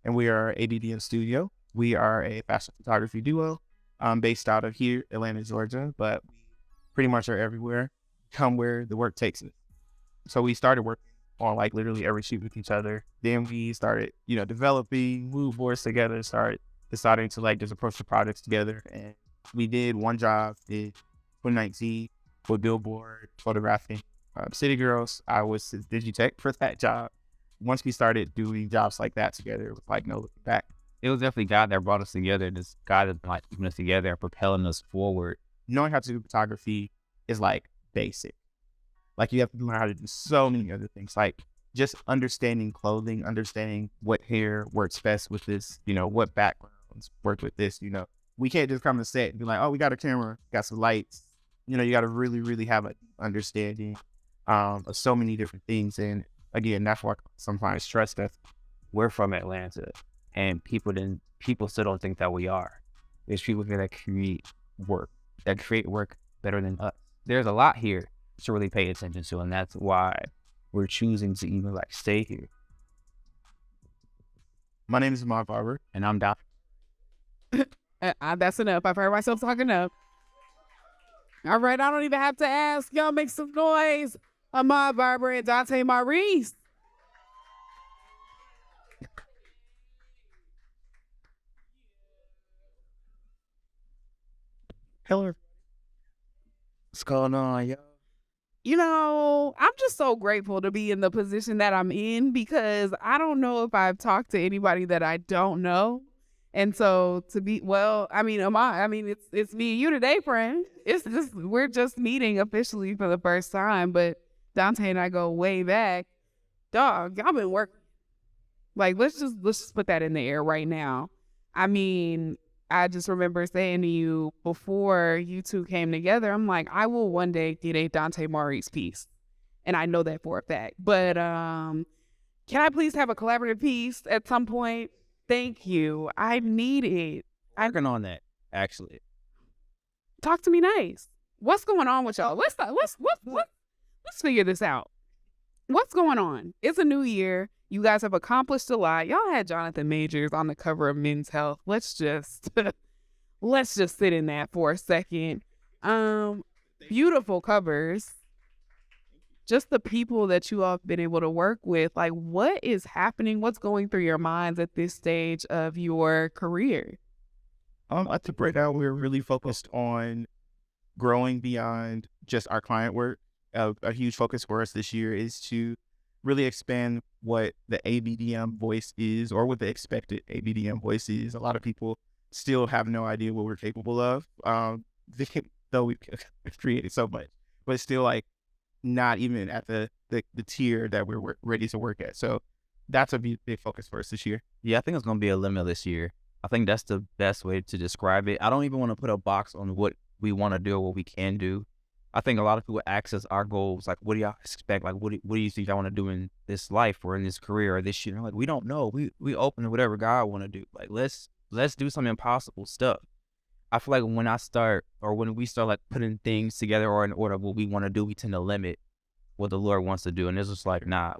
and we are ADDM Studio. We are a fashion photography duo based out of here, Atlanta, Georgia, but we pretty much are everywhere, come where the work takes us. So we started working on like literally every shoot with each other. Then we started, developing mood boards together, started deciding to like just approach the projects together. And we did one job in 2019 with Billboard photographing City Girls. I was Digitech for that job. Once we started doing jobs like that together, it was like no looking back. It was definitely God that brought us together. This God that's like keeping us together and propelling us forward. Knowing how to do photography is like basic. Like you have to learn how to do so many other things, like just understanding clothing, understanding what hair works best with this, what backgrounds work with this, We can't just come to set and be like, oh, we got a camera, got some lights. You got to really, really have an understanding of so many different things. And again, that's why sometimes trust us. We're from Atlanta, and people still don't think that we are. There's people here that create work better than us. There's a lot here to really pay attention to, and that's why we're choosing to even like stay here. My name is Mark Barber, and I'm Don. That's enough. I've heard myself talking enough. All right, I don't even have to ask. Y'all make some noise. Ahmad Barber and Dante Maurice. Hello. What's going on, y'all? I'm just so grateful to be in the position that I'm in, because I don't know if I've talked to anybody that I don't know. And so to be, it's me and you today, friend. We're just meeting officially for the first time, but Dante and I go way back. Dog, y'all been working. Like, let's just put that in the air right now. I just remember saying to you before you two came together, I'm like, I will one day get a Dante Maurice piece. And I know that for a fact. But can I please have a collaborative piece at some point? Thank you. I need it. I'm working on that, actually. Talk to me nice. What's going on with y'all? Let's figure this out. What's going on? It's a new year. You guys have accomplished a lot. Y'all had Jonathan Majors on the cover of Men's Health. Let's just sit in that for a second. Beautiful covers. Just the people that you all have been able to work with. Like, what is happening? What's going through your minds at this stage of your career? I think right now we're really focused on growing beyond just our client work. A huge focus for us this year is to really expand what the ABDM voice is, or what the expected ABDM voice is. A lot of people still have no idea what we're capable of, though we've created so much, but it's still like not even at the tier that we're ready to work at. So that's a big focus for us this year. Yeah, I think it's going to be a limitless year. I think that's the best way to describe it. I don't even want to put a box on what we want to do or what we can do. I think a lot of people ask us our goals, like, what do y'all expect? Like, what do you think y'all want to do in this life or in this career or this year? And I'm like, we don't know. We open to whatever God want to do. Like, let's do some impossible stuff. I feel like when we start like putting things together or in order of what we want to do, we tend to limit what the Lord wants to do. And it's just like, nah,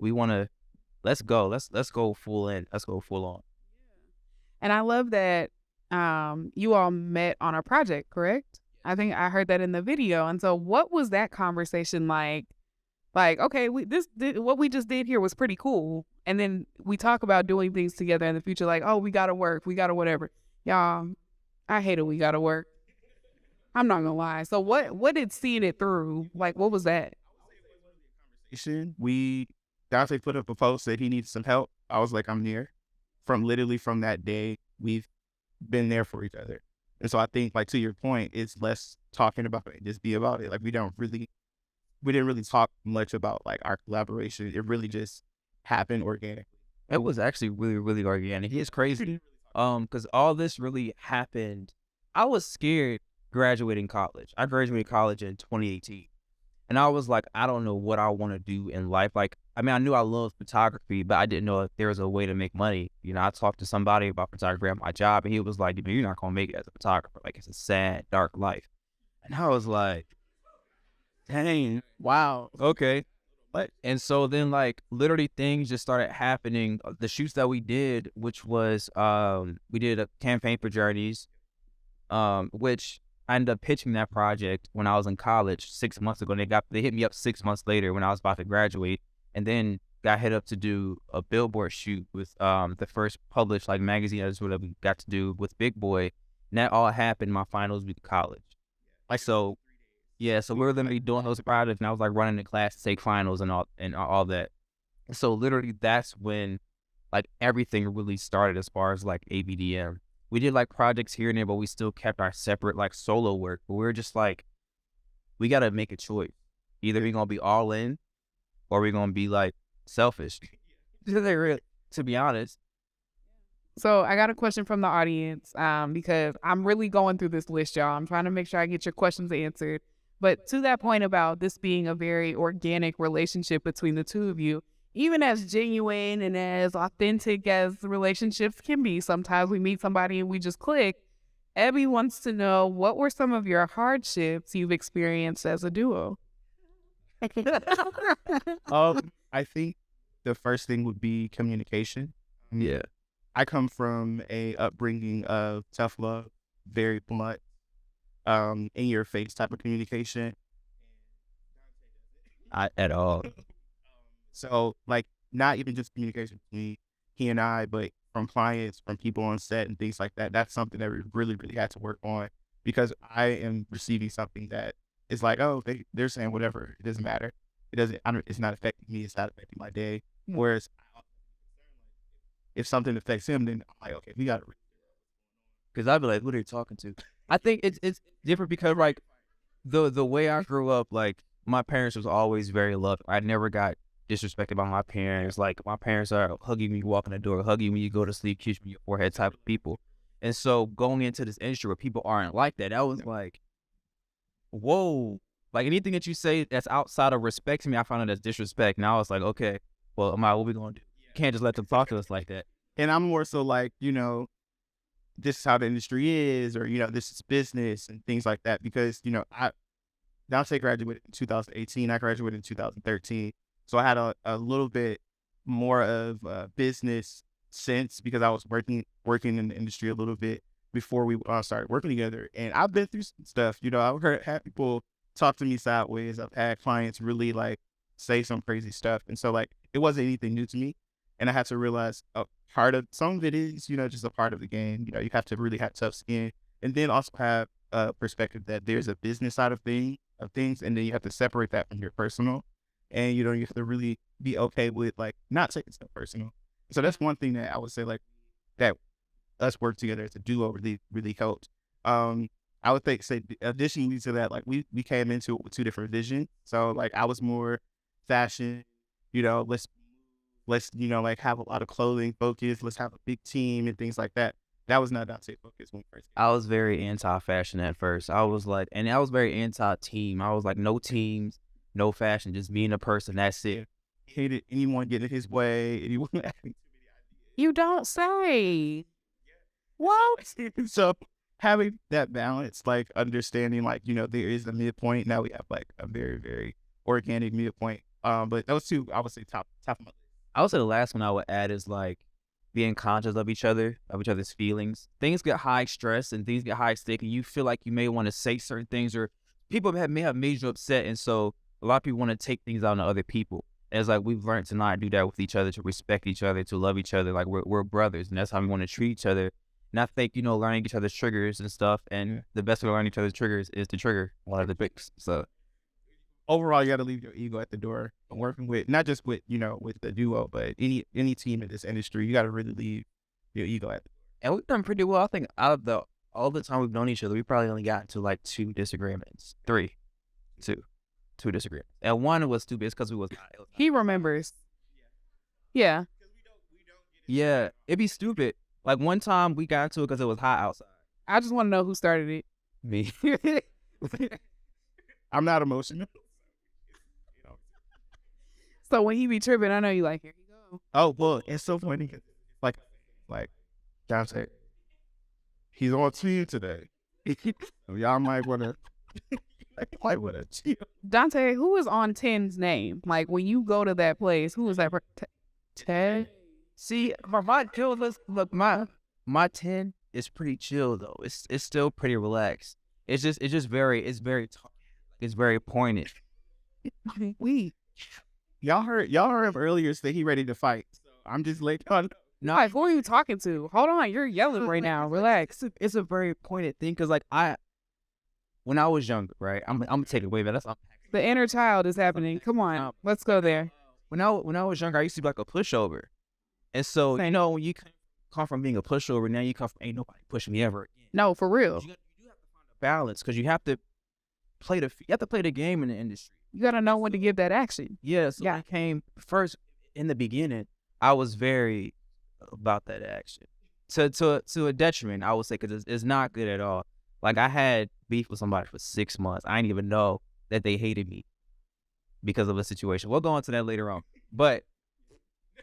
let's go. Let's go full in. Let's go full on. And I love that you all met on a project, correct? I think I heard that in the video. And so what was that conversation like? Like, okay, what we just did here was pretty cool. And then we talk about doing things together in the future, like, oh, we got to work. We got to whatever. Y'all, I hate it. We got to work. I'm not going to lie. So what did seeing it through? Like, what was that? Dante put up a post that he needed some help. I was like, I'm here. From that day, we've been there for each other. And so I think, like, to your point, it's less talking about it, just be about it. Like, we didn't really talk much about like our collaboration. It really just happened organically. It was actually really, really organic. It's crazy. Because all this really happened. I was scared graduating college. I graduated college in 2018. And I was like, I don't know what I want to do in life. Like, I mean, I knew I loved photography, but I didn't know if there was a way to make money. I talked to somebody about photography at my job, and he was like, you're not going to make it as a photographer. Like, it's a sad, dark life. And I was like, dang, wow, okay. And so then like literally things just started happening. The shoots that we did, which was we did a campaign for Journeys, which I ended up pitching that project when I was in college 6 months ago. And they hit me up 6 months later when I was about to graduate, and then got hit up to do a billboard shoot with the first published like magazine that's what we got to do with Big Boy. And that all happened my finals week of college. Like so yeah, so we were literally doing those projects, and I was like running the class to take finals and all that. So literally that's when like everything really started as far as like ABDM. We did like projects here and there, but we still kept our separate like solo work. But we were just like, we gotta make a choice. Either we're gonna be all in, or we're gonna be like selfish. To be honest. So I got a question from the audience because I'm really going through this list, y'all. I'm trying to make sure I get your questions answered. But to that point about this being a very organic relationship between the two of you, even as genuine and as authentic as relationships can be, sometimes we meet somebody and we just click. Abby wants to know, what were some of your hardships you've experienced as a duo? I think the first thing would be communication. Yeah. I come from a upbringing of tough love, very blunt, in your face type of communication. At all. So like not even just communication between he and I, but from clients, from people on set and things like that. That's something that we really, really had to work on, because I am receiving something that is like, oh, they're saying whatever. It doesn't matter. It's not affecting me. It's not affecting my day. Whereas if something affects him, then I'm like, okay, we got to. Because I'd be like, what are you talking to? I think it's different because like the way I grew up, like my parents was always very loving. I never got disrespected by my parents. Like my parents are hugging me, walking the door, hugging me, you go to sleep, kiss me your forehead type of people. And so going into this industry where people aren't like that, that was like, whoa. Like anything that you say that's outside of respect to me, I found it as disrespect. Now it's like, okay, well, what we gonna do? Can't just let them talk to us like that. And I'm more so like, this is how the industry is, or, this is business and things like that. Because, Dante graduated in 2018. I graduated in 2013. So I had a little bit more of business sense because I was working in the industry a little bit before we started working together. And I've been through some stuff. I've had people talk to me sideways. I've had clients really like say some crazy stuff. And so like, it wasn't anything new to me. And I had to realize part of some of it is, just a part of the game. You have to really have tough skin, and then also have a perspective that there's a business side of things, and then you have to separate that from your personal. And, you have to really be okay with like not taking stuff personal. So that's one thing that I would say like that us work together as a duo really, really helped. I would say additionally to that, like we came into it with two different visions. So like I was more fashion, let's like have a lot of clothing focus. Let's have a big team and things like that. That was not Dante focus when first. I was very anti-fashion at first. I was like, and I was very anti-team. I was like, no teams, no fashion, just being a person. That's it. He hated anyone getting in his way. Anyone having too many ideas. You don't say. What? So having that balance, like understanding, like there is a midpoint. Now we have like a very, very organic midpoint. But those two, I would say top of my list. I would say the last one I would add is like being conscious of each other's feelings. Things get high stress and things get high stake, and you feel like you may want to say certain things, or people may have made you upset, and so a lot of people want to take things out on other people. And it's like we've learned to not do that with each other, to respect each other, to love each other. Like we're brothers, and that's how we want to treat each other. And I think learning each other's triggers and stuff, and the best way to learn each other's triggers is to trigger one of the picks. So. Overall, you got to leave your ego at the door. Working with not just with with the duo, but any team in this industry, you got to really leave your ego at the door. And we've done pretty well. I think out of all the time we've known each other, we probably only got into like 2 disagreements, 2 disagreements, and one was stupid because we was. He remembers. Yeah. Yeah, it'd be stupid. Like one time we got into it because it was hot outside. I just want to know who started it. Me. I'm not emotional. So when he be tripping, I know you like, here you go. Oh, well, it's so funny. Like Dante, he's on team today. Y'all might want to. Like what a chill. Dante, who is on 10's name? Like when you go to that place, who is that? Ted? See, my chill, look, my 10 is pretty chill though. It's still pretty relaxed. It's very pointed. We. Y'all heard him earlier say he ready to fight. So I'm just like, No, like, who are you talking to? Hold on, you're yelling right now. Relax. It's a very pointed thing because like when I was younger, right? I'm gonna take it way back. The inner child is happening. Come on, let's go there. When I was younger, I used to be like a pushover, and so Same. you know when you come from being a pushover, now you come from ain't nobody pushing me ever again. No, for real. You have to find a balance because you have to play the game in the industry. You gotta know when to give that action. Yeah, so I came first in the beginning. I was very about that action to a detriment, I would say, because it's not good at all. Like I had beef with somebody for 6 months. I didn't even know that they hated me because of a situation. We'll go into that later on. But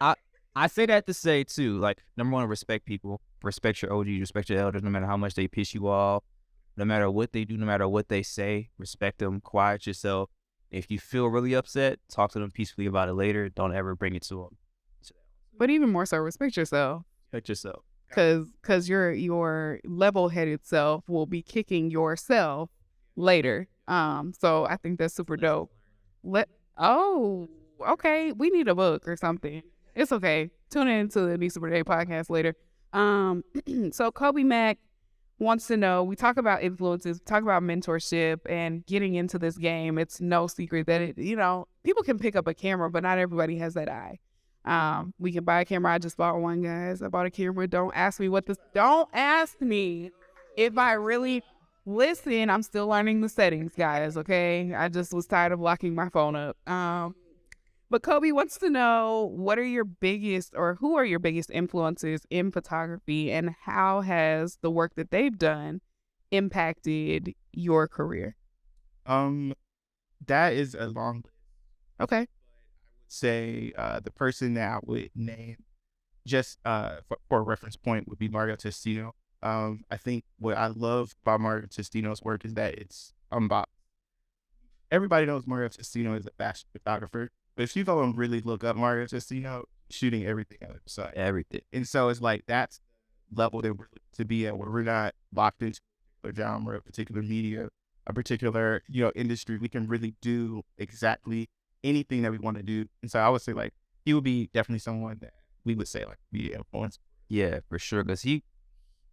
I say that to say too, like number one, respect people, respect your OGs, respect your elders, no matter how much they piss you off, no matter what they do, no matter what they say, respect them, quiet yourself. If you feel really upset, talk to them peacefully about it later. Don't ever bring it to them. But even more so, respect yourself. Respect yourself. Because your level-headed self will be kicking yourself later. So I think that's super dope. Okay. We need a book or something. It's okay. Tune in to the Be Super Day podcast later. So Kobe Mack wants to know, we talk about influences, we talk about mentorship and getting into this game. It's no secret that people can pick up a camera, but not everybody has that eye. We can buy a camera. I just bought one, guys. I bought a camera. Don't ask me if I really listen. I'm still learning the settings, guys. Okay. I just was tired of locking my phone up. But Kobe wants to know, who are your biggest influences in photography, and how has the work that they've done impacted your career? That is a long list. Okay. Say the person that I would name just for a reference point would be Mario Testino. I think what I love about Mario Testino's work is that it's unboxed. Everybody knows Mario Testino is a fashion photographer, but if you go and really look up Mario Testino, shooting everything on the side. Everything. And so it's like that's the level that we're to be at, where we're not locked into a genre, a particular media, a particular industry. We can really do exactly anything that we want to do. And so I would say like he would be definitely someone that we would say like be influenced. Yeah, for sure. Because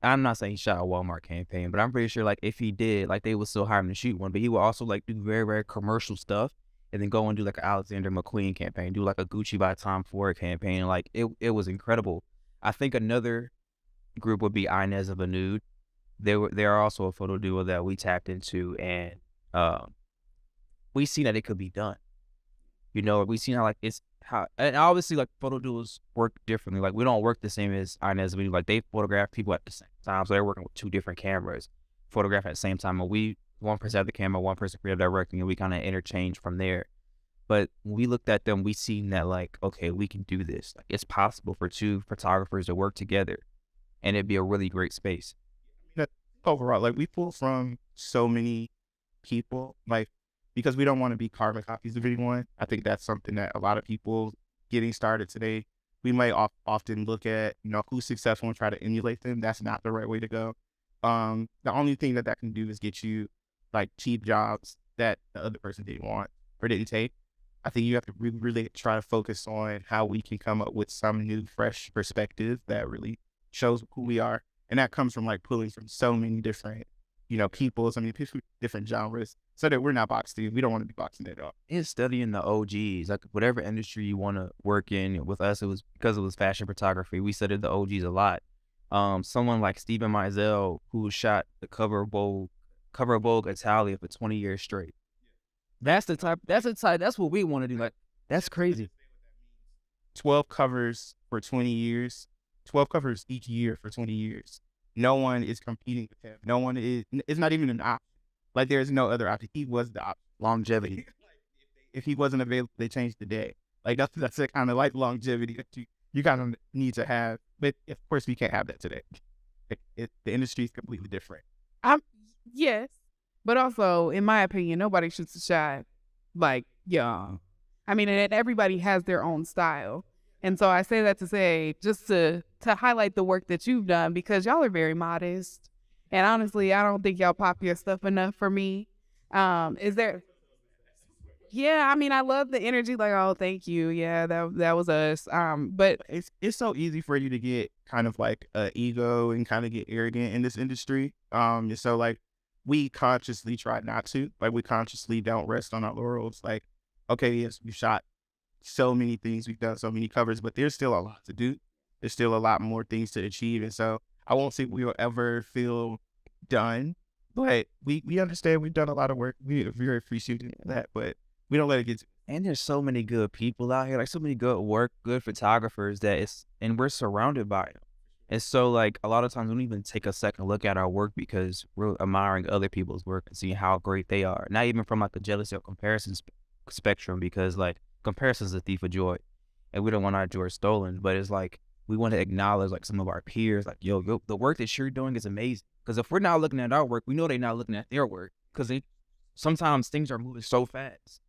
I'm not saying he shot a Walmart campaign, but I'm pretty sure like if he did, like they would still hire him to shoot one, but he would also like do very, very commercial stuff and then go and do like an Alexander McQueen campaign, do like a Gucci by Tom Ford campaign. Like it was incredible. I think another group would be Inez of a Nude. They're also a photo duo that we tapped into, and we seen that it could be done. We seen how and obviously like photo duos work differently. Like we don't work the same as Inez. Like they photograph people at the same time, so they're working with two different cameras, photograph at the same time. And one person had the camera, one person creative directing, and we kind of interchange from there. But when we looked at them, we seen that like, okay, we can do this. Like it's possible for two photographers to work together, and it'd be a really great space. Overall, like we pull from so many people, like because we don't want to be carbon copies of anyone. I think that's something that a lot of people getting started today, we may often look at, who's successful and try to emulate them. That's not the right way to go. The only thing that can do is get you like cheap jobs that the other person didn't want or didn't take. I think you have to really try to focus on how we can come up with some new, fresh perspective that really shows who we are. And that comes from like pulling from so many different, people, so many different genres, so that we're not boxed in. We don't want to be boxed in at all. It's studying the OGs, like whatever industry you want to work in. With us, it was because it was fashion photography. We studied the OGs a lot. Someone like Steven Meisel, who shot the cover of Vogue Italia for 20 years straight. That's what we want to do. Like, that's crazy. 12 covers for 20 years. 12 covers each year for 20 years. No one is competing with him. No one is. It's not even an option. Like there's no other option. He was the option. Longevity. If he wasn't available, they changed the day. Like that's the kind of like longevity that you kind of need to have. But of course, we can't have that today. The industry is completely different. Yes, But also, in my opinion, nobody shoots a shot like y'all. I mean, and everybody has their own style. And so I say that to say, just to highlight the work that you've done, because y'all are very modest. And honestly, I don't think y'all pop your stuff enough for me. Is there? Yeah, I mean, I love the energy. Like, oh, thank you. Yeah, that was us. But It's so easy for you to get kind of like ego and kind of get arrogant in this industry. And so like we consciously try not to. Like we consciously don't rest on our laurels. Like, okay, yes, we've shot so many things, we've done so many covers, but there's still a lot to do. There's still a lot more things to achieve. And so I won't say we will ever feel done, but we understand we've done a lot of work. We're very appreciative of that, but we don't let it get to. And there's so many good people out here, like so many good work, good photographers and we're surrounded by them. And so like a lot of times we don't even take a second look at our work because we're admiring other people's work and seeing how great they are. Not even from like the jealousy or comparison spectrum, because like comparison is a thief of joy and we don't want our joy stolen. But it's like we want to acknowledge like some of our peers, like, yo, the work that you're doing is amazing. Because if we're not looking at our work, we know they're not looking at their work, because sometimes things are moving so fast.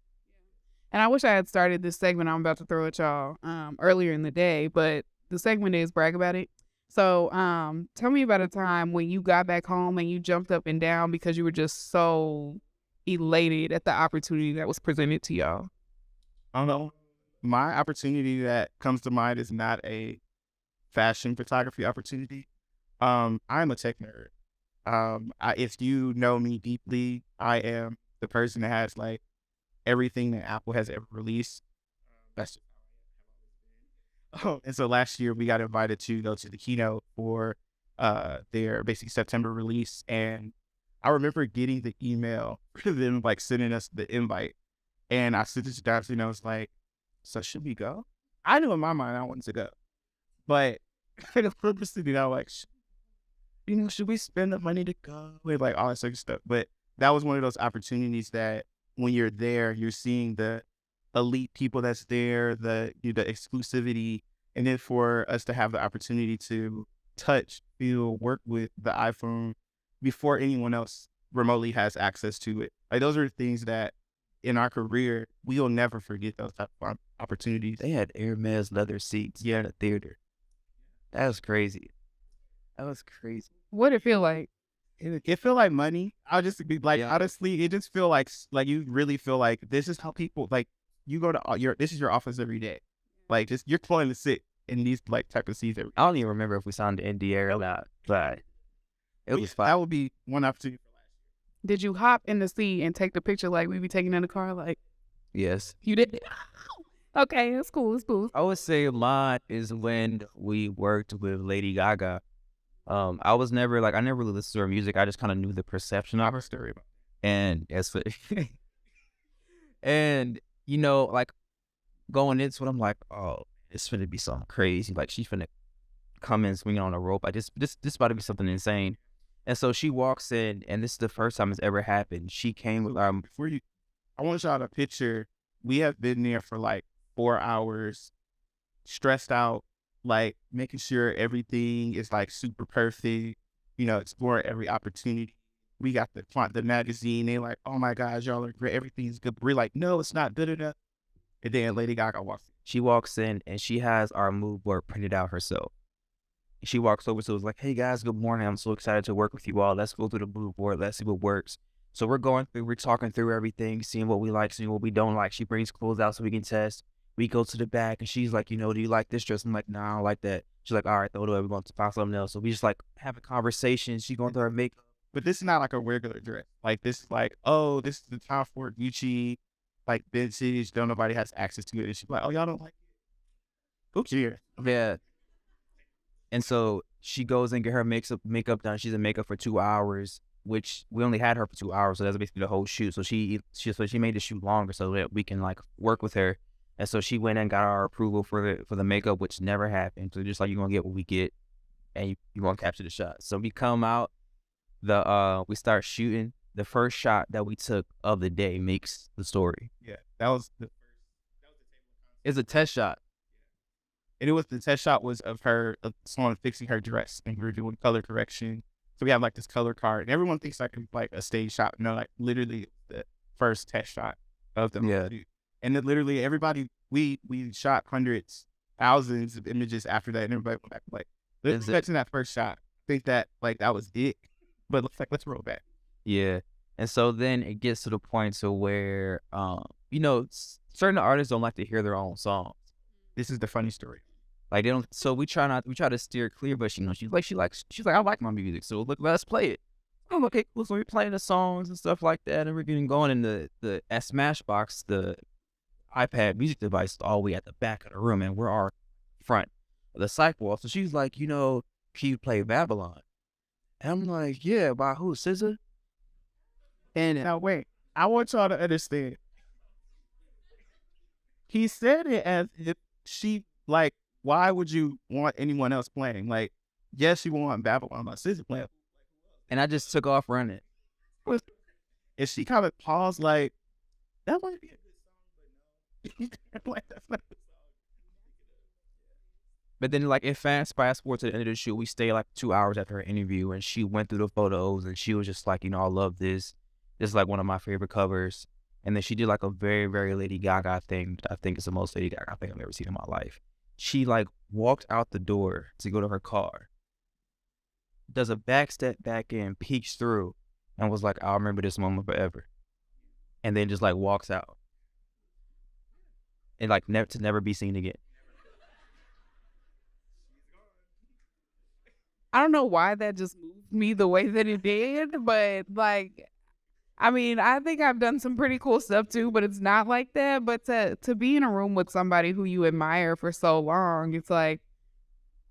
And I wish I had started this segment I'm about to throw at y'all earlier in the day, but the segment is brag about it. So tell me about a time when you got back home and you jumped up and down because you were just so elated at the opportunity that was presented to y'all. I don't know. My opportunity that comes to mind is not a fashion photography opportunity. I'm a tech nerd. If you know me deeply, I am the person that has like everything that Apple has ever released. That's and so last year we got invited to go to the keynote for their basically September release, and I remember getting the email for them like sending us the invite, and I sent it to Darcy and I was like, "So should we go?" I knew in my mind I wanted to go, but the purpose of it, I was like, should we spend the money to go? With like all that sort of stuff, but that was one of those opportunities that when you're there, you're seeing the elite people that's there, the exclusivity, and then for us to have the opportunity to touch, feel, work with the iPhone before anyone else remotely has access to it. Like those are things that in our career we'll never forget, those type of opportunities. They had Hermes leather seats in the theater. That was crazy. What did it feel like? It feel like money. I'll just be like, Yeah. honestly, it just feel like you really feel like this is how people like you go to this is your office every day. Like just you're planning to sit in these like type of seats every day. I don't even remember if we signed the NDA or not, but it was fun. That would be one opportunity. Did you hop in the seat and take the picture like we be taking in the car? Like Yes. you did? Okay, it's cool. It's cool. I would say mine is when we worked with Lady Gaga. I was never like, I never really listened to her music. I just kind of knew the perception of her story. And as and like going into it, I'm like, oh, it's finna be something crazy. Like she's finna come in swinging on a rope. Like this about to be something insane. And so she walks in, and this is the first time it's ever happened. She came with I want y'all to picture. We have been there for like 4 hours, stressed out, like making sure everything is like super perfect, exploring every opportunity. We got the magazine. They like, oh my gosh, y'all are great. Everything's good. We're like, no, it's not good enough. And then Lady Gaga walks in. She walks in and she has our mood board printed out herself. She walks over to us like, hey guys, good morning. I'm so excited to work with you all. Let's go through the mood board. Let's see what works. So we're talking through everything, seeing what we like, seeing what we don't like. She brings clothes out so we can test. We go to the back and she's like, do you like this dress? I'm like, nah, I don't like that. She's like, all right, throw it away. We're going to find something else. So we just like have a conversation. She's going through her makeup. But this is not like a regular dress. Like this is like, oh, this is the Tom Ford Gucci, like vintage. Don't nobody has access to it. And she's like, oh, y'all don't like it? Oops, here. Yeah. And so she goes and get her makeup done. She's in makeup for 2 hours, which we only had her for 2 hours. So that's basically the whole shoot. So she made the shoot longer so that we can like work with her. And so she went and got our approval for the makeup, which never happened. So just like you're going to get what we get and you're going to capture the shot. So we come out, we start shooting. The first shot that we took of the day makes the story. Yeah, that was the It's a test shot. And it was the test shot was of her, someone fixing her dress, and we were doing color correction. So we have like this color card, and everyone thinks like it's like a stage shot. No, like literally the first test shot of the Yeah. movie. And then literally everybody, we shot hundreds, thousands of images after that, and everybody went back like, let's get to that first shot. I think that like that was it, but let's roll back. Yeah. And so then it gets to the point to where, you know, certain artists don't like to hear their own songs. This is the funny story. Like they don't. So we try to steer clear, but she's like, I like my music, so look, let's play it. Oh, okay, cool. So we're playing the songs and stuff like that, and we're getting going. And the at Smashbox, the iPad music device, is all the way at the back of the room, and we're our front of the cyc wall. So she's like, you know, can you play Babylon? And I'm like, yeah, by who, SZA? And Now wait, I want y'all to understand. He said it as if she like, why would you want anyone else playing? Like, yes, you want Babylon by SZA playing. and I just took off running. And she kind of paused like, that might be a good song, but no. Like, that's not the song. But then, like, it fast forward to the end of the shoot. We stayed like 2 hours after her interview, and she went through the photos, and she was just like, you know, I love this. This is like one of my favorite covers. And then she did like a very, very Lady Gaga thing. I think it's the most Lady Gaga thing I've ever seen in my life. She like walked out the door to go to her car, does a back step back in, peeks through, and was like, I'll remember this moment forever. And then just like walks out. And like to never be seen again. I don't know why that just moved me the way that it did, but like, I mean, I think I've done some pretty cool stuff too, but it's not like that. But to be in a room with somebody who you admire for so long, it's like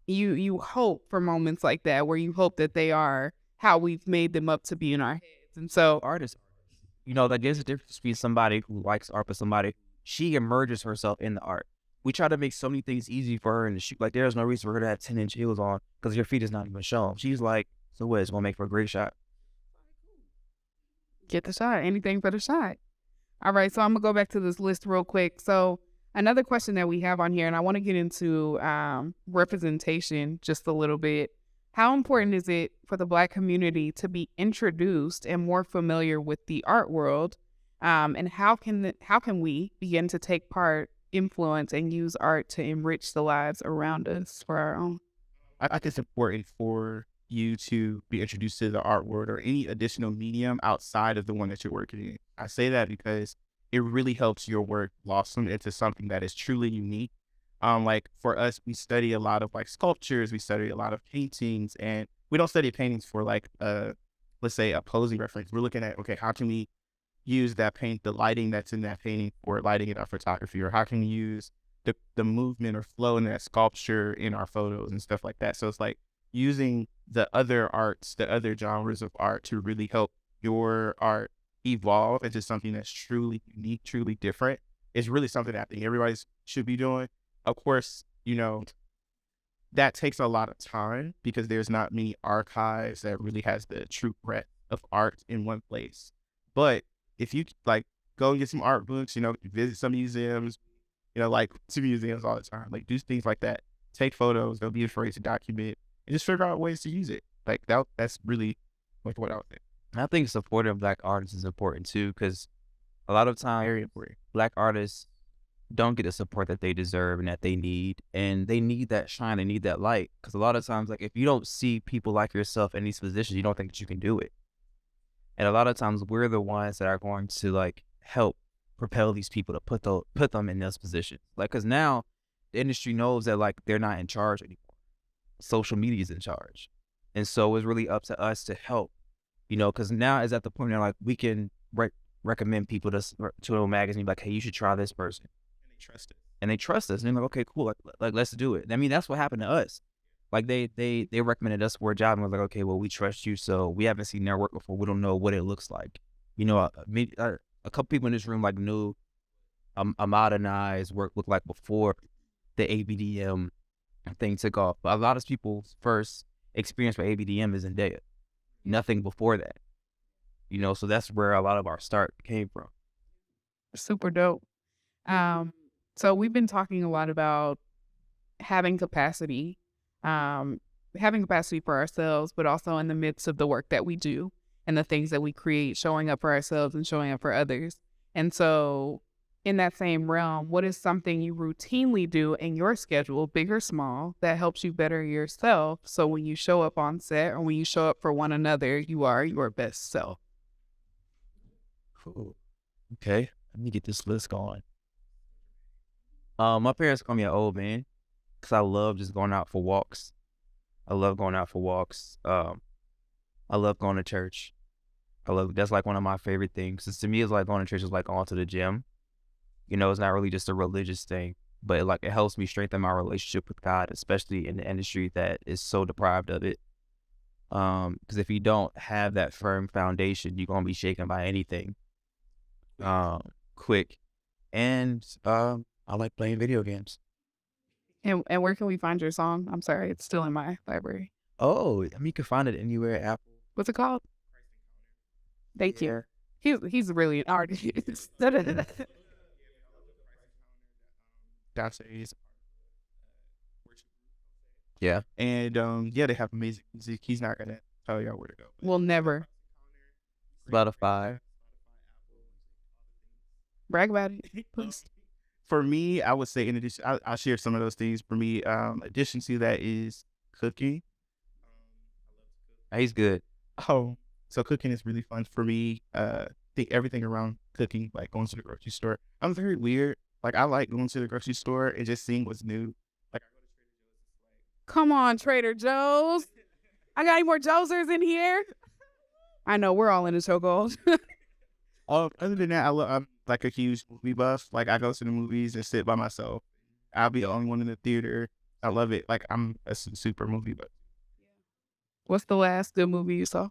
you hope for moments like that where you hope that they are how we've made them up to be in our heads. And so Artists, you know, like there's a difference between somebody who likes art, but somebody, she immerses herself in the art. We try to make so many things easy for her in the shoot. Like there's no reason for her to have 10-inch heels on because your feet is not even shown. She's like, so what? It's gonna make for a great shot. get the shot, anything for the shot. All right, so I'm gonna go back to this list real quick. So another question that we have on here, and I want to get into representation just a little bit. How important is it for the Black community to be introduced and more familiar with the art world? And how can we begin to take part, influence, and use art to enrich the lives around us for our own? I think it's important for you to be introduced to the art world or any additional medium outside of the one that you're working in. I say that because it really helps your work blossom into something that is truly unique. Like for us, we study a lot of like sculptures, we study a lot of paintings, and we don't study paintings for like let's say a posing reference. We're looking at, okay, how can we use that paint, the lighting that's in that painting for lighting in our photography, or how can we use the movement or flow in that sculpture in our photos and stuff like that. So it's like using the other arts, the other genres of art to really help your art evolve into something that's truly unique, truly different is really something that I think everybody should be doing. Of course, you know, that takes a lot of time because there's not many archives that really has the true breadth of art in one place. But if you like go and get some art books, you know, visit some museums, you know, like to museums all the time, like do things like that, take photos, don't be afraid to document and just figure out ways to use it. Like that's really like what I would think. I think supporting of Black artists is important too, because a lot of times Black artists don't get the support that they deserve and that they need, and they need that shine, they need that light. Because a lot of times, like if you don't see people like yourself in these positions, you don't think that you can do it. And a lot of times, we're the ones that are going to like help propel these people to put them in those positions. Like, because now the industry knows that like they're not in charge anymore. Social media is in charge, and so it's really up to us to help. You know, because now it's at the point where like we can recommend people to a magazine, like, hey, you should try this person. And they trust it. And they trust us. And they're like, okay, cool. Like let's do it. I mean, that's what happened to us. Like they recommended us for a job and was like, okay, well, we trust you. So we haven't seen their work before. We don't know what it looks like. You know, a couple people in this room like knew Ahmad and I's work looked like before the ABDM thing took off. But a lot of people's first experience with ABDM is in Zendaya. Nothing before that. You know, so that's where a lot of our start came from. Super dope. So we've been talking a lot about having capacity, having capacity for ourselves, but also in the midst of the work that we do and the things that we create, showing up for ourselves and showing up for others. And so in that same realm, what is something you routinely do in your schedule, big or small, that helps you better yourself? So when you show up on set or when you show up for one another, you are your best self. Cool. Okay, let me get this list going. My parents call me an old man because I love just going out for walks. I love going out for walks. I love going to church. That's like one of my favorite things. 'Cause to me, it's like going to church is like going to the gym. You know, it's not really just a religious thing, but it helps me strengthen my relationship with God, especially in the industry that is so deprived of it. Because if you don't have that firm foundation, you're gonna be shaken by anything, quick. And I like playing video games. And where can we find your song? I'm sorry, it's still in my library. Oh, I mean, you can find it anywhere. Apple. What's it called? Thank you. He's really an artist. Downstairs. Yeah. And yeah, they have amazing music. He's not gonna tell y'all where to go. We'll never Spotify. brag about it, please. For me, I would say in addition, I'll share some of those things. For me, addition to that is cooking. He's good. Oh, so cooking is really fun for me. Think everything around cooking, like going to the grocery store. I'm very weird. Like I like going to the grocery store and just seeing what's new. Like Come on, Trader Joe's. I got any more Joesers in here? I know we're all in a chokehold. Other than that, I'm like a huge movie buff. Like I go to the movies and sit by myself. I'll be the only one in the theater. I love it. Like I'm a super movie buff. What's the last good movie you saw?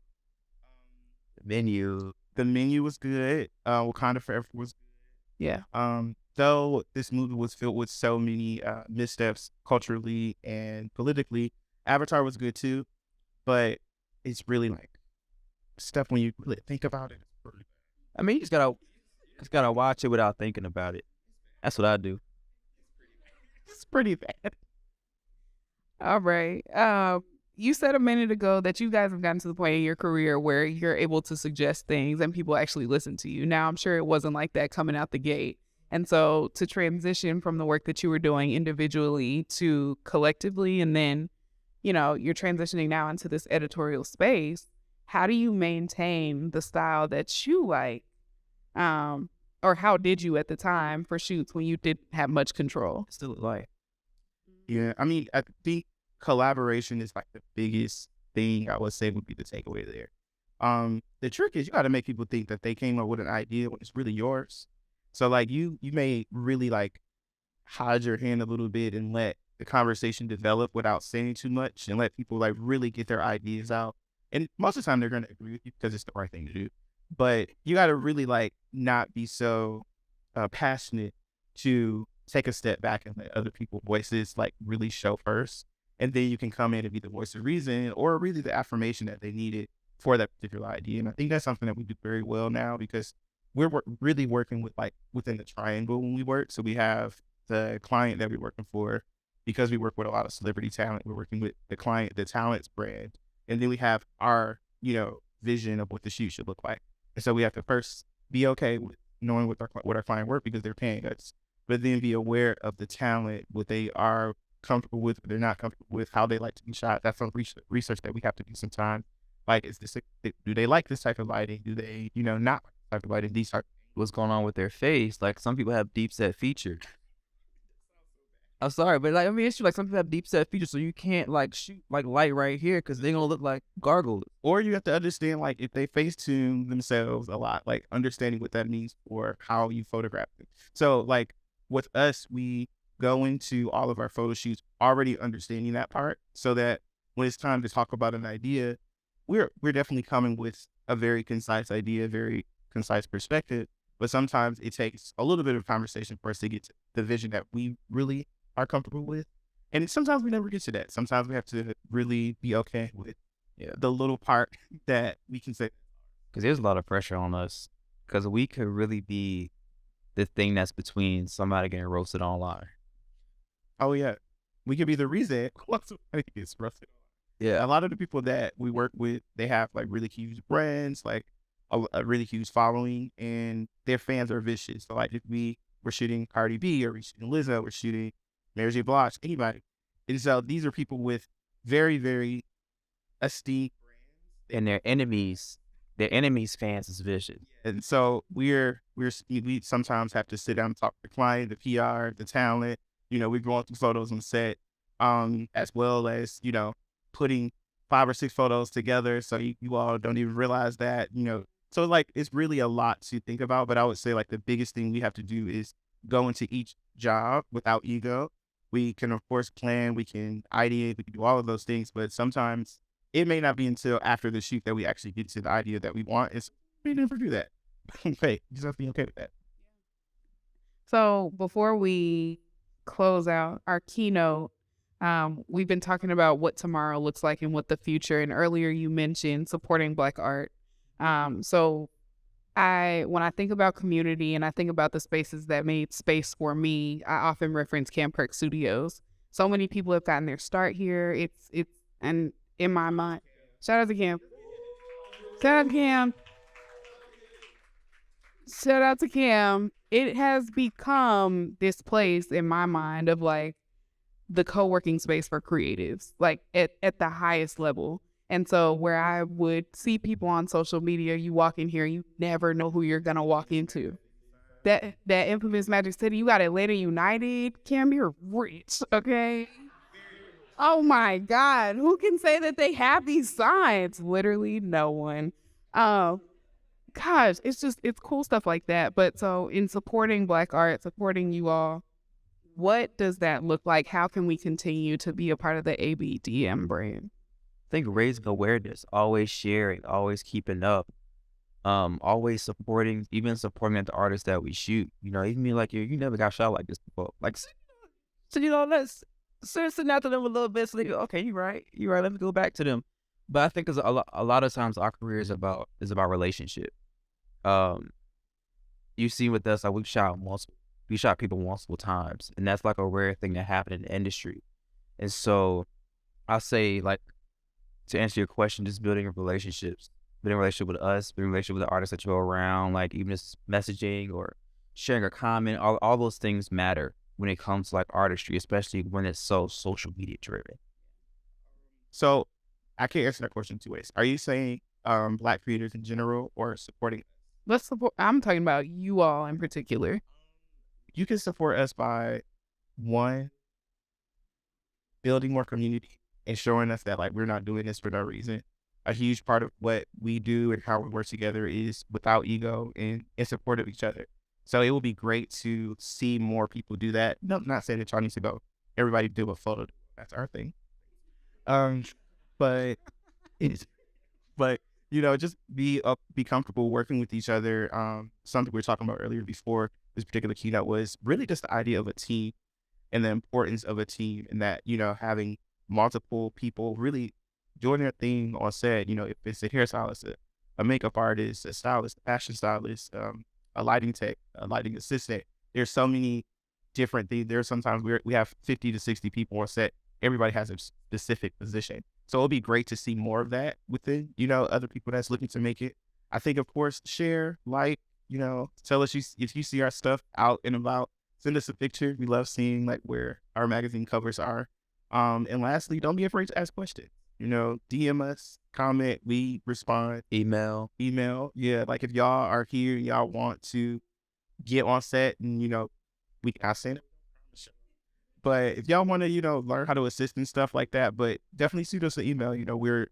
Menu. The Menu was good. Wakanda Forever was good. Yeah. Though this movie was filled with so many missteps culturally and politically, Avatar was good too, but it's really like stuff when you really think about it. I mean, you just gotta watch it without thinking about it. That's what I do. It's pretty bad. All right. You said a minute ago that you guys have gotten to the point in your career where you're able to suggest things and people actually listen to you. Now, I'm sure it wasn't like that coming out the gate. And so to transition from the work that you were doing individually to collectively, and then, you know, you're transitioning now into this editorial space, how do you maintain the style that you like? Or how did you at the time for shoots when you didn't have much control? Still like. Yeah, I mean, I think collaboration is like the biggest thing I would say would be the takeaway there. The trick is you got to make people think that they came up with an idea when it's really yours. So like you may really like hide your hand a little bit and let the conversation develop without saying too much and let people like really get their ideas out. And most of the time they're going to agree with you because it's the right thing to do. But you got to really like not be so passionate to take a step back and let other people's voices like really show first. And then you can come in and be the voice of reason or really the affirmation that they needed for that particular idea. And I think that's something that we do very well now because we're really working with like within the triangle when we work. So we have the client that we're working for because we work with a lot of celebrity talent. We're working with the client, the talent's brand. And then we have our, vision of what the shoot should look like. And so we have to first be okay with knowing what our client work because they're paying us, but then be aware of the talent, what they are comfortable with, what they're not comfortable with, how they like to be shot. That's some research that we have to do sometimes. Like, do they like this type of lighting? Do they, not like this type of lighting? These type. What's going on with their face? Like some people have deep set features. I'm sorry, but like, it's true. Like some people have deep set features, so you can't like shoot like light right here because they're gonna look like gargoyles. Or you have to understand like if they face tune themselves a lot, like understanding what that means for how you photograph them. So like with us, we go into all of our photo shoots already understanding that part, so that when it's time to talk about an idea, we're definitely coming with a very concise idea, very concise perspective. But sometimes it takes a little bit of conversation for us to get to the vision that we really are comfortable with. And sometimes we never get to that. Sometimes we have to really be okay with the little part that we can say. Because there's a lot of pressure on us because we could really be the thing that's between somebody getting roasted online. Oh, yeah. We could be the reason somebody gets roasted. Yeah. A lot of the people that we work with, they have like really huge brands, like a really huge following, and their fans are vicious. So like if we're shooting Cardi B or we're shooting Lizzo, we're shooting Mary J. Blige, anybody. And so these are people with very, very esteemed And their enemies' fans is vicious. and so we sometimes have to sit down and talk to the client, the PR, the talent. We're going through photos on set, as well as putting 5 or 6 photos together. So you all don't even realize that. So like it's really a lot to think about. But I would say like the biggest thing we have to do is go into each job without ego. We can of course plan, we can ideate, we can do all of those things, but sometimes it may not be until after the shoot that we actually get to the idea that we want. We never do that. Okay, you just have to be okay with that. So before we close out our keynote, we've been talking about what tomorrow looks like and what the future. And earlier you mentioned supporting Black art. So when I think about community and I think about the spaces that made space for me, I often reference Kirk Studios. So many people have gotten their start here. And in my mind, shout out to Cam. Shout out to Cam. Shout out to Cam. It has become this place in my mind of like the co-working space for creatives, like at the highest level. And so where I would see people on social media, you walk in here, you never know who you're going to walk into. That infamous Magic City, you got Atlanta United. Cam, you're rich, okay? Oh my God. Who can say that they have these signs? Literally no one. Gosh, it's cool stuff like that. But so in supporting Black art, supporting you all, what does that look like? How can we continue to be a part of the ABDM brand? I think raising awareness, always sharing, always keeping up, always supporting the artists that we shoot. Even me like you never got shot like this before. Like, so let's sitting out to them a little bit. So they go, okay, you're right. Let me go back to them. But I think a lot of times our career is about relationship. You see with us, like we shot people multiple times, and that's like a rare thing that happened in the industry. And so I say, like, to answer your question, just building relationships, building a relationship with us, building a relationship with the artists that you're around, like even just messaging or sharing a comment, all those things matter when it comes to like artistry, especially when it's so social media driven. So I can't answer that question 2 ways. Are you saying Black creators in general or supporting? Let's support. I'm talking about you all in particular. You can support us by, one, building more community and showing us that like we're not doing this for no reason. A huge part of what we do and how we work together is without ego and in support of each other. So it will be great to see more people do that. No, not saying that y'all need to go everybody do a photo. That's our thing. But it's just be comfortable working with each other. Something we were talking about earlier before this particular keynote was really just the idea of a team and the importance of a team, and that having multiple people really doing their thing on set. If it's a hairstylist, a makeup artist, a stylist, a fashion stylist, a lighting tech, a lighting assistant. There's so many different things. There's sometimes we have 50 to 60 people on set. Everybody has a specific position. So it'll be great to see more of that within, other people that's looking to make it. I think, of course, share, like, tell us if you see our stuff out and about, send us a picture. We love seeing like where our magazine covers are. And lastly, don't be afraid to ask questions. DM us, comment, we respond. Email. Yeah. Like if y'all are here, y'all want to get on set and, we can send it. But if y'all want to, learn how to assist and stuff like that, but definitely shoot us an email. We're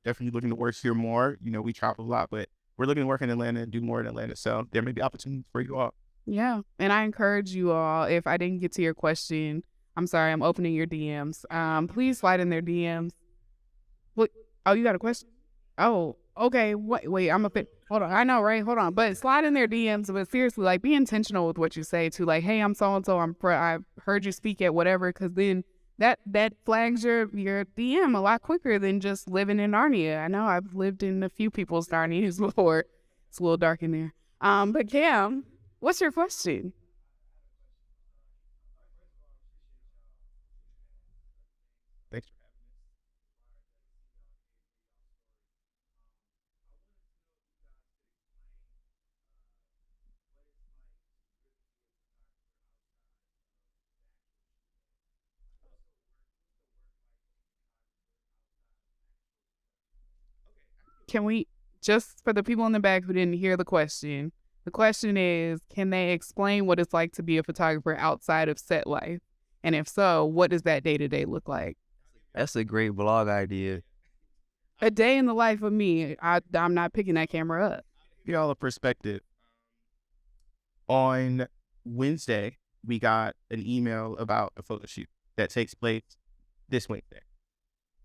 definitely looking to work here more. We travel a lot, but we're looking to work in Atlanta and do more in Atlanta. So there may be opportunities for you all. Yeah. And I encourage you all, if I didn't get to your question, I'm sorry, I'm opening your DMs. Please slide in their DMs. What? Oh, you got a question? Oh, okay. Wait, hold on. I know, right? Hold on. But slide in their DMs, but seriously, like, be intentional with what you say too. Like, hey, I'm so-and-so. I heard you speak at whatever, because then that flags your DM a lot quicker than just living in Narnia. I know I've lived in a few people's Narnias before. It's a little dark in there. But Cam, what's your question? Thanks for can we, just for the people in the back who didn't hear the question is, can they explain what it's like to be a photographer outside of set life? And if so, what does that day-to-day look like? That's a great vlog idea. A day in the life of me. I'm not picking that camera up. Give y'all a perspective. On Wednesday, we got an email about a photo shoot that takes place this Wednesday.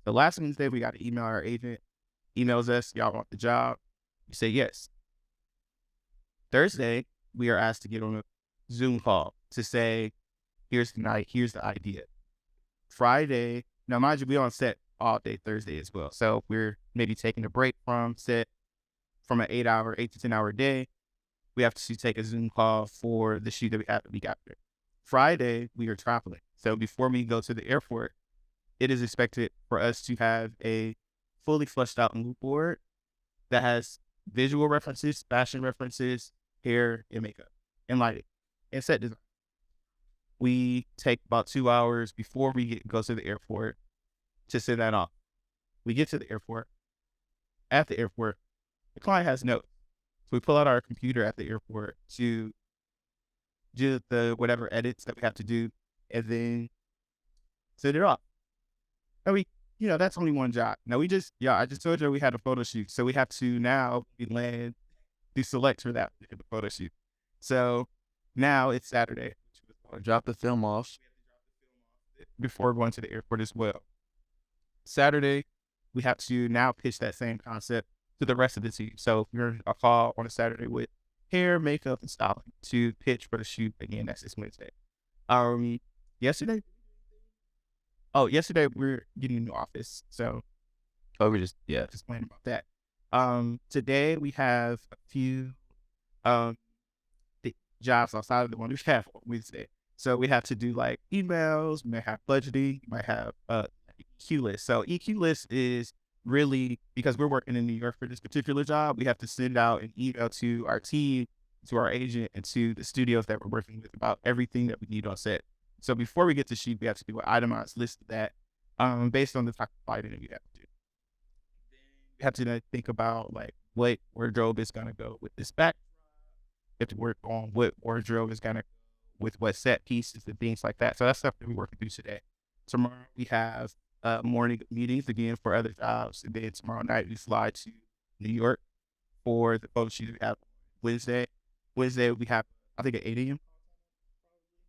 The last Wednesday, we got an email. Our agent emails us, y'all want the job? We say yes. Thursday, we are asked to get on a Zoom call to say, here's the night, here's the idea. Friday, now mind you, we on set all day Thursday as well. So we're maybe taking a break from set from an 8 to 10 hour day. We have to take a Zoom call for the shoot that we have the week after. Friday, we are traveling. So before we go to the airport, it is expected for us to have a fully fleshed out mood board that has visual references, fashion references, hair and makeup, and lighting, and set design. We take about 2 hours before we go to the airport to send that off. We get to the airport. At the airport, the client has notes. So we pull out our computer at the airport to do the whatever edits that we have to do, and then send it off. And that's only one job. Now I just told you we had a photo shoot. So we have to now land the select for that photo shoot. So now it's Saturday. Drop the film off before going to the airport as well. Saturday, we have to now pitch that same concept to the rest of the team. So we're going to call on a Saturday with hair, makeup, and styling to pitch for the shoot. Again, that's this Wednesday. Yesterday we're getting a new office. So we just planning about that. Today we have a few the jobs outside of the one we have on Wednesday. So we have to do like emails, we may have budgeting, we might have EQ list. So EQ list is really, because we're working in New York for this particular job, we have to send out an email to our team, to our agent, and to the studios that we're working with about everything that we need on set. So before we get to shoot, we have to do an itemized list of that based on the type of lighting that we have to do. We have to think about like what wardrobe is going to go with this back. We have to work on what wardrobe is going to with what set pieces and things like that. So that's stuff that we're working through today. Tomorrow we have morning meetings again for other jobs, and then tomorrow night we fly to New York for the photo shoot we have Wednesday. Wednesday we have, I think, at 8 a.m.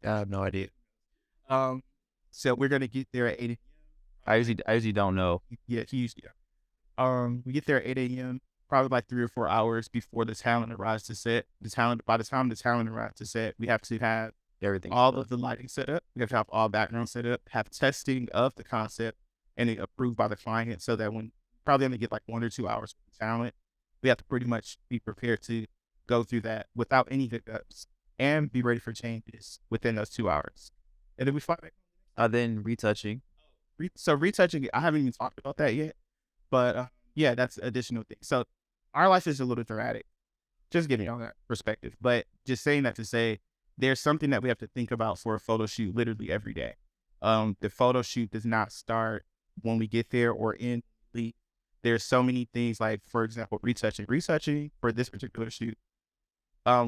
I have no idea. So we're gonna get there at 8 a.m. I usually don't know. Yeah, he usually. We get there at 8 a.m. probably like 3 or 4 hours before the talent arrives to set. By the time the talent arrives to set, we have to have Everything. all of the lighting set up. We have to have all background set up, have testing of the concept, and it approved by the client, so that when probably only get like 1 or 2 hours with the talent, we have to pretty much be prepared to go through that without any hiccups and be ready for changes within those 2 hours. And then we fly back. Then retouching. So retouching, I haven't even talked about that yet, but yeah, that's additional thing. So our life is a little dramatic, just giving y'all that perspective, but just saying that to say there's something that we have to think about for a photo shoot literally every day. The photo shoot does not start when we get there or in. There's so many things, like, for example, retouching for this particular shoot.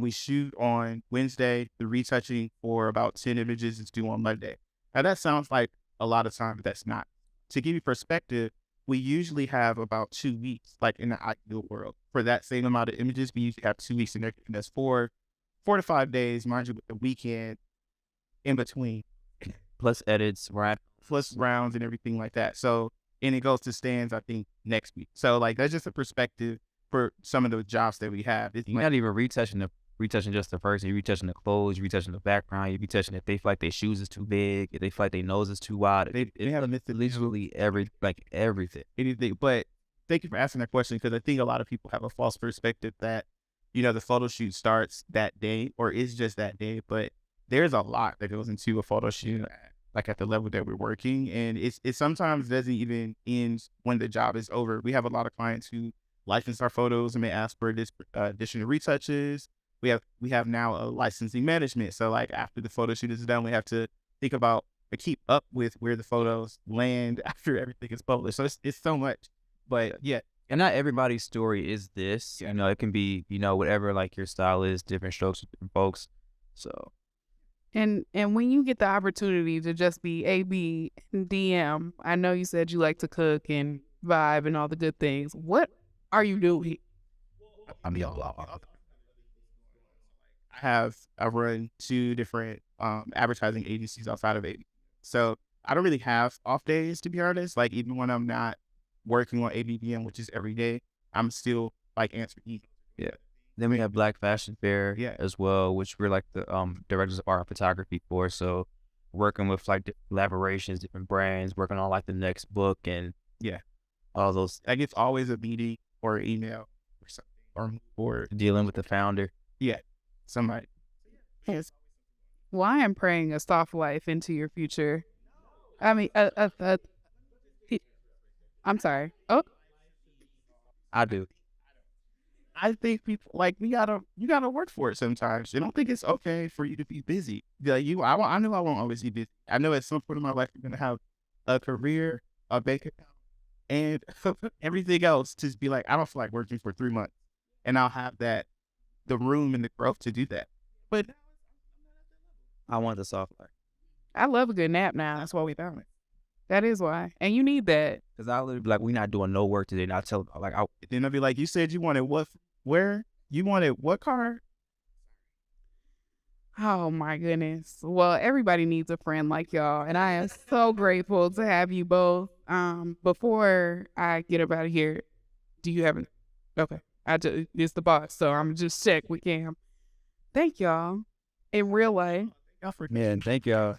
We shoot on Wednesday. The retouching for about 10 images is due on Monday. Now that sounds like a lot of time, but that's not. To give you perspective, we usually have about 2 weeks, like in the ideal world. For that same amount of images, we usually have 2 weeks in there, and that's 4 to 5 days, mind you, with the weekend in between. Plus edits, right? Plus rounds and everything like that. So, and it goes to stands, I think, next week. So, like, that's just a perspective for some of the jobs that we have. It's You're not even retouching just the person. You're retouching the clothes. You're retouching the background. You're retouching if they feel like their shoes is too big. If they feel like their nose is too wide. They have literally everything. Anything. But thank you for asking that question, because I think a lot of people have a false perspective that, the photo shoot starts that day or is just that day. But there's a lot that goes into a photo shoot, like at the level that we're working, and it sometimes doesn't even end when the job is over. We have a lot of clients who license our photos and may ask for additional retouches. We have now a licensing management. So like after the photo shoot is done, we have to think about or keep up with where the photos land after everything is published. So it's so much. But yeah, And not everybody's story is this. You know, it can be, you know, whatever like your style is, different strokes for different folks. So And when you get the opportunity to just be AB and DM, I know you said you like to cook and vibe and all the good things. What are you doing? I mean, I I run 2 different advertising agencies outside of AB. So I don't really have off days, to be honest. Like even when I'm not working on ABDM, which is every day, I'm still like answering emails. Yeah. Then we have Black Fashion Fair as well, which we're like the directors of art photography for. So working with like different collaborations, different brands, working on like the next book and all those. Like it's always a meeting or an email or something or Dealing with the founder. Somebody. Yes. Well, I am praying a soft life into your future. I mean, I'm sorry. Oh, I do. I think people like you gotta work for it sometimes. I don't think it's okay for you to be busy. Like I know I won't always be busy. I know at some point in my life I'm gonna have a career, a bank account, and everything else to be like, I don't feel like working for 3 months. And I'll have the room and the growth to do that. But I want the soft life. I love a good nap now. that's why we found it. That is why. And you need that. Because I literally be like, we're not doing no work today. And I tell them, like, Then I'll be like, you said you wanted what? Where? You wanted what car? Oh my goodness. Well, everybody needs a friend like y'all. And I am so grateful to have you both. Before I get up out of here, do you have an okay. It's the boss, so I'm just check with Cam. Thank y'all. In real life. man, thank y'all.